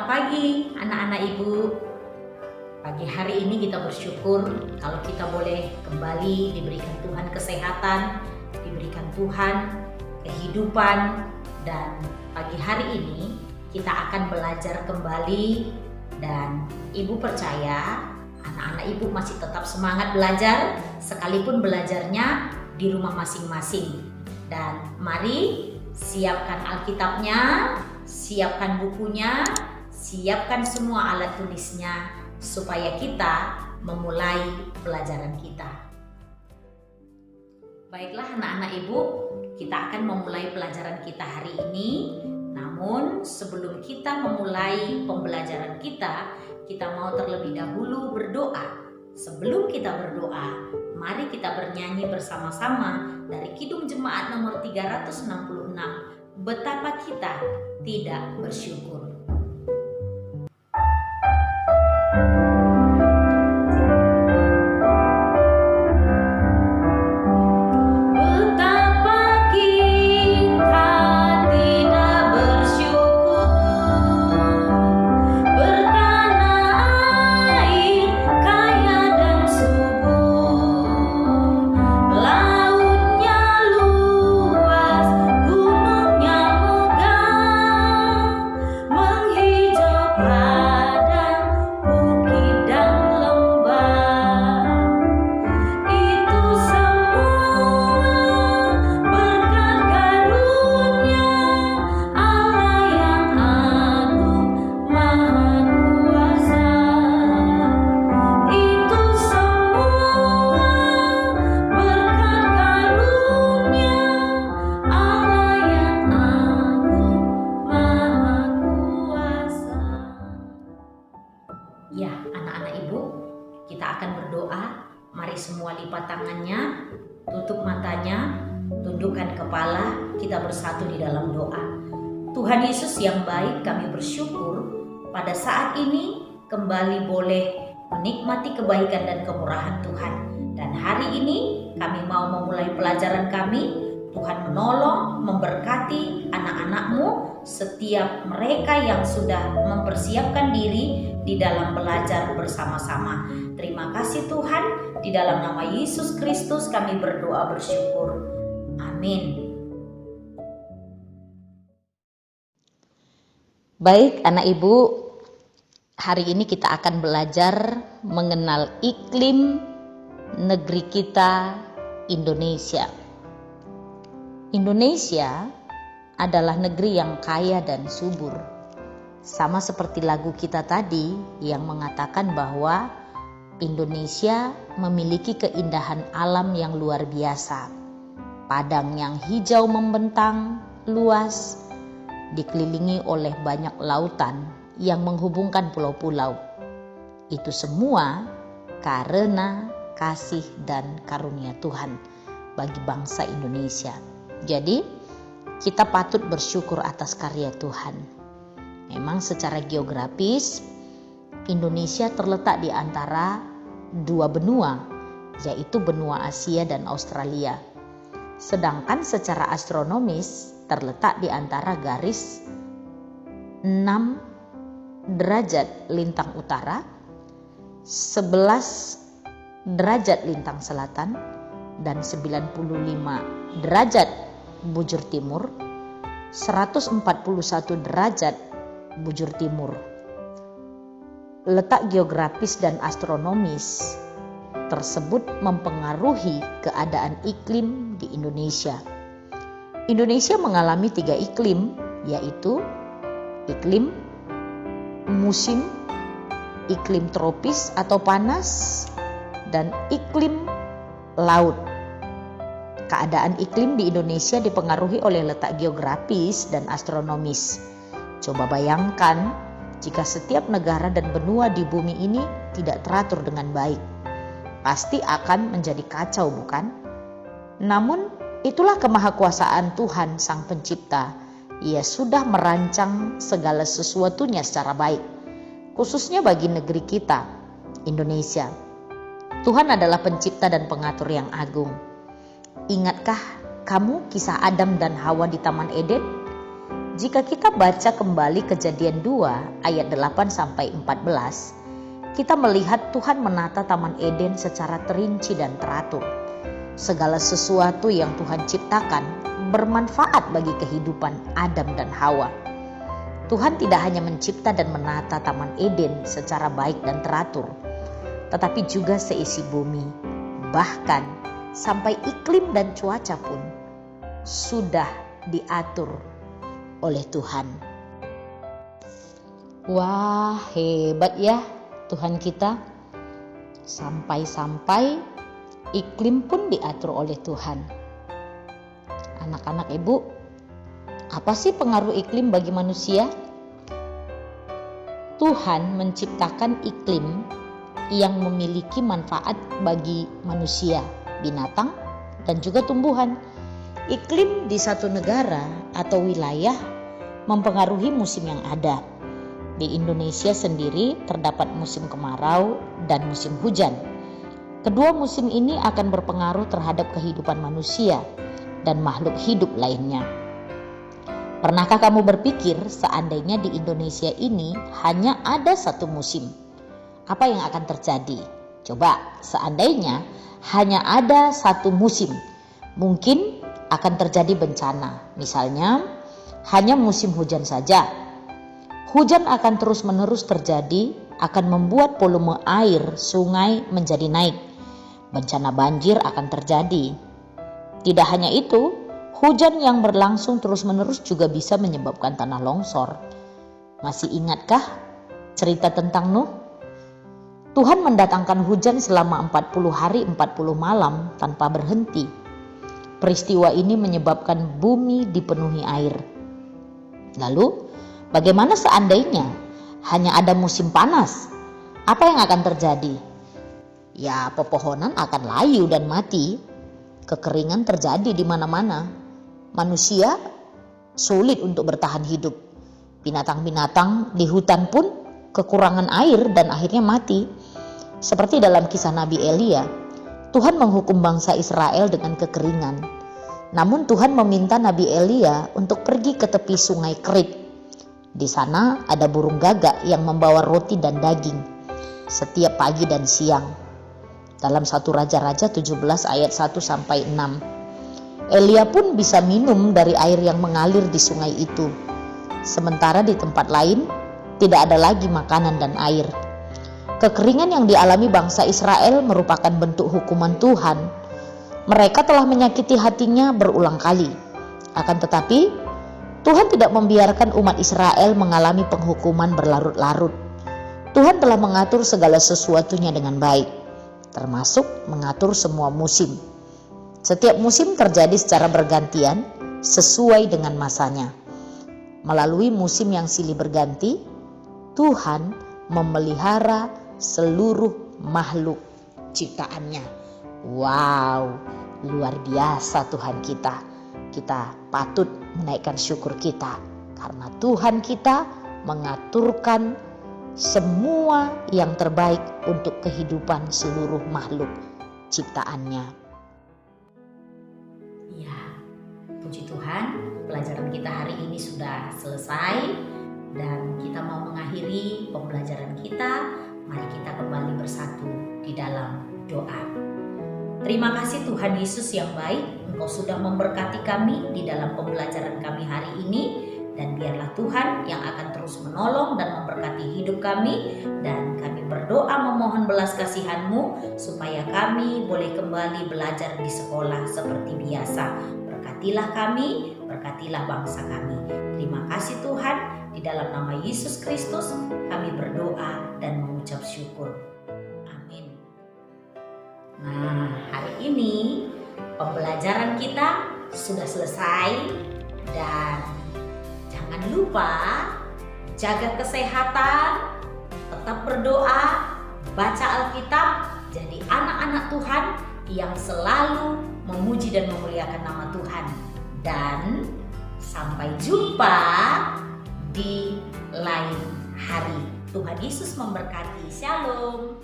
Selamat pagi anak-anak ibu. Pagi hari ini kita bersyukur kalau kita boleh kembali diberikan Tuhan kesehatan, diberikan Tuhan kehidupan, dan pagi hari ini kita akan belajar kembali, dan ibu percaya anak-anak ibu masih tetap semangat belajar sekalipun belajarnya di rumah masing-masing. Dan mari siapkan Alkitabnya, siapkan bukunya, siapkan semua alat tulisnya supaya kita memulai pelajaran kita. Baiklah anak-anak ibu, kita akan memulai pelajaran kita hari ini. Namun sebelum kita memulai pembelajaran kita mau terlebih dahulu berdoa. Sebelum kita berdoa, mari kita bernyanyi bersama-sama dari Kidung Jemaat nomor 366, Betapa Kita Tidak Bersyukur. Ya, anak-anak ibu, kita akan berdoa. Mari semua lipat tangannya, tutup matanya, tundukkan kepala, kita bersatu di dalam doa. Tuhan Yesus yang baik, kami bersyukur pada saat ini kembali boleh menikmati kebaikan dan kemurahan Tuhan. Dan hari ini kami mau memulai pelajaran kami. Tuhan menolong, memberkati anak-anak-Mu, setiap mereka yang sudah mempersiapkan diri di dalam belajar bersama-sama. Terima kasih Tuhan, di dalam nama Yesus Kristus kami berdoa bersyukur. Amin. Baik anak ibu, hari ini kita akan belajar mengenal iklim negeri kita, Indonesia. Indonesia adalah negeri yang kaya dan subur. Sama seperti lagu kita tadi yang mengatakan bahwa Indonesia memiliki keindahan alam yang luar biasa. Padang yang hijau membentang, luas, dikelilingi oleh banyak lautan yang menghubungkan pulau-pulau. Itu semua karena kasih dan karunia Tuhan bagi bangsa Indonesia. Jadi, kita patut bersyukur atas karya Tuhan. Memang secara geografis, Indonesia terletak di antara dua benua, yaitu benua Asia dan Australia. Sedangkan secara astronomis, terletak di antara garis 6 derajat lintang utara, 11 derajat lintang selatan, dan 95 derajat bujur timur, 141 derajat bujur timur. Letak geografis dan astronomis tersebut mempengaruhi keadaan iklim di Indonesia. Indonesia mengalami 3 iklim, yaitu iklim musim, iklim tropis atau panas, dan iklim laut. Keadaan iklim di Indonesia dipengaruhi oleh letak geografis dan astronomis. Coba bayangkan jika setiap negara dan benua di bumi ini tidak teratur dengan baik. Pasti akan menjadi kacau, bukan? Namun itulah kemahakuasaan Tuhan Sang Pencipta. Ia sudah merancang segala sesuatunya secara baik, khususnya bagi negeri kita, Indonesia. Tuhan adalah pencipta dan pengatur yang agung. Ingatkah kamu kisah Adam dan Hawa di Taman Eden? Jika kita baca kembali Kejadian 2 ayat 8 sampai 14, kita melihat Tuhan menata Taman Eden secara terinci dan teratur. Segala sesuatu yang Tuhan ciptakan bermanfaat bagi kehidupan Adam dan Hawa. Tuhan tidak hanya mencipta dan menata Taman Eden secara baik dan teratur, tetapi juga seisi bumi, bahkan sampai iklim dan cuaca pun sudah diatur oleh Tuhan. Wah, hebat ya Tuhan kita. Sampai-sampai iklim pun diatur oleh Tuhan. Anak-anak Ibu, apa sih pengaruh iklim bagi manusia? Tuhan menciptakan iklim yang memiliki manfaat bagi manusia, binatang, dan juga tumbuhan. Iklim di satu negara atau wilayah mempengaruhi musim yang ada. Di Indonesia sendiri terdapat musim kemarau dan musim hujan. Kedua musim ini akan berpengaruh terhadap kehidupan manusia dan makhluk hidup lainnya. Pernahkah kamu berpikir seandainya di Indonesia ini hanya ada satu musim? Apa yang akan terjadi? Coba, seandainya hanya ada satu musim, mungkin akan terjadi bencana. Misalnya, hanya musim hujan saja. Hujan akan terus-menerus terjadi, akan membuat volume air sungai menjadi naik. Bencana banjir akan terjadi. Tidak hanya itu, hujan yang berlangsung terus-menerus juga bisa menyebabkan tanah longsor. Masih ingatkah cerita tentang Nuh? Tuhan mendatangkan hujan selama 40 hari 40 malam tanpa berhenti. Peristiwa ini menyebabkan bumi dipenuhi air. Lalu, bagaimana seandainya hanya ada musim panas? Apa yang akan terjadi? Ya, pepohonan akan layu dan mati. Kekeringan terjadi di mana-mana. Manusia sulit untuk bertahan hidup. Binatang-binatang di hutan pun kekurangan air dan akhirnya mati. Seperti dalam kisah Nabi Elia, Tuhan menghukum bangsa Israel dengan kekeringan. Namun Tuhan meminta Nabi Elia untuk pergi ke tepi sungai Kerit. Di sana ada burung gagak yang membawa roti dan daging setiap pagi dan siang. Dalam 1 Raja-Raja 17 ayat 1 sampai 6. Elia pun bisa minum dari air yang mengalir di sungai itu. Sementara di tempat lain tidak ada lagi makanan dan air. Kekeringan yang dialami bangsa Israel merupakan bentuk hukuman Tuhan. Mereka telah menyakiti hatinya berulang kali. Akan tetapi, Tuhan tidak membiarkan umat Israel mengalami penghukuman berlarut-larut. Tuhan telah mengatur segala sesuatunya dengan baik, termasuk mengatur semua musim. Setiap musim terjadi secara bergantian sesuai dengan masanya. Melalui musim yang silih berganti, Tuhan memelihara seluruh makhluk ciptaannya. Wow, luar biasa Tuhan kita. Kita patut menaikkan syukur kita karena Tuhan kita mengaturkan semua yang terbaik untuk kehidupan seluruh makhluk ciptaannya. Ya, puji Tuhan, pelajaran kita hari ini sudah selesai dan kita mau mengakhiri pembelajaran kita. Mari kita kembali bersatu di dalam doa. Terima kasih Tuhan Yesus yang baik, Engkau sudah memberkati kami di dalam pembelajaran kami hari ini. Dan biarlah Tuhan yang akan terus menolong dan memberkati hidup kami. Dan kami berdoa memohon belas kasihan-Mu supaya kami boleh kembali belajar di sekolah seperti biasa. Berkatilah kami, berkatilah bangsa kami. Terima kasih Tuhan. Di dalam nama Yesus Kristus kami berdoa dan mengucap syukur. Amin. Nah, hari ini pembelajaran kita sudah selesai dan jangan lupa jaga kesehatan, tetap berdoa, baca Alkitab, jadi anak-anak Tuhan yang selalu memuji dan memuliakan nama Tuhan. Dan sampai jumpa di lain hari. Tuhan Yesus memberkati. Shalom.